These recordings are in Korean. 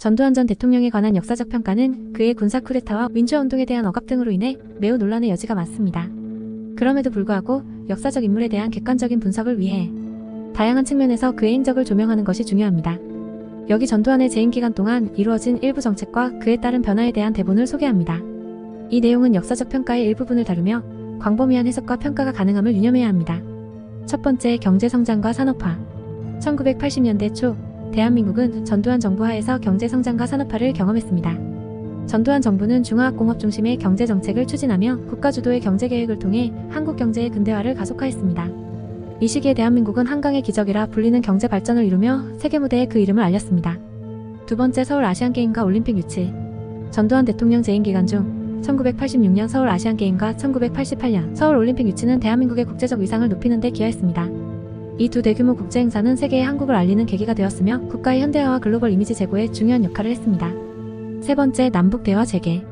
전두환 전 대통령에 관한 역사적 평가는 그의 군사 쿠데타와 민주화운동에 대한 억압 등으로 인해 매우 논란의 여지가 많습니다. 그럼에도 불구하고 역사적 인물에 대한 객관적인 분석을 위해 다양한 측면에서 그의 행적을 조명하는 것이 중요합니다. 여기 전두환의 재임 기간 동안 이루어진 일부 정책과 그에 따른 변화에 대한 대본을 소개합니다. 이 내용은 역사적 평가의 일부분을 다루며 광범위한 해석과 평가가 가능함을 유념해야 합니다. 첫 번째, 경제성장과 산업화. 1980년대 초 대한민국은 전두환 정부 하에서 경제성장과 산업화를 경험했습니다. 전두환 정부는 중화학공업 중심의 경제정책을 추진하며 국가주도의 경제계획을 통해 한국 경제의 근대화를 가속화했습니다. 이 시기에 대한민국은 한강의 기적이라 불리는 경제발전을 이루며 세계무대에 그 이름을 알렸습니다. 두 번째, 서울아시안게임과 올림픽 유치. 전두환 대통령 재임 기간 중 1986년 서울아시안게임과 1988년 서울올림픽 유치는 대한민국의 국제적 위상을 높이는 데 기여했습니다. 이 두 대규모 국제행사는 세계에 한국을 알리는 계기가 되었으며 국가의 현대화와 글로벌 이미지 제고에 중요한 역할을 했습니다. 세 번째, 남북 대화 재개.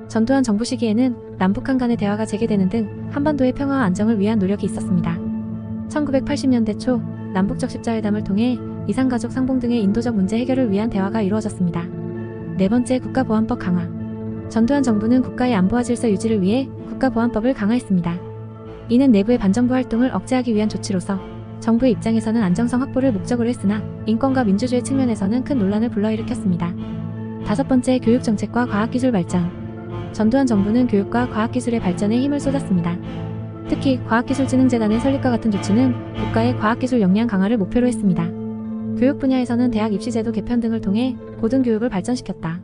전두환 정부 시기에는 남북한 간의 대화가 재개되는 등 한반도의 평화와 안정을 위한 노력이 있었습니다. 1980년대 초 남북적 십자회담을 통해 이산가족 상봉 등의 인도적 문제 해결을 위한 대화가 이루어졌습니다. 네 번째, 국가보안법 강화. 전두환 정부는 국가의 안보와 질서 유지를 위해 국가보안법을 강화했습니다. 이는 내부의 반정부 활동을 억제하기 위한 조치로서 정부의 입장에서는 안정성 확보를 목적으로 했으나 인권과 민주주의 측면에서는 큰 논란을 불러일으켰습니다. 다섯 번째, 교육정책과 과학기술 발전. 전두환 정부는 교육과 과학기술의 발전에 힘을 쏟았습니다. 특히 과학기술진흥재단의 설립과 같은 조치는 국가의 과학기술 역량 강화를 목표로 했습니다. 교육 분야에서는 대학 입시제도 개편 등을 통해 고등교육을 발전시켰다.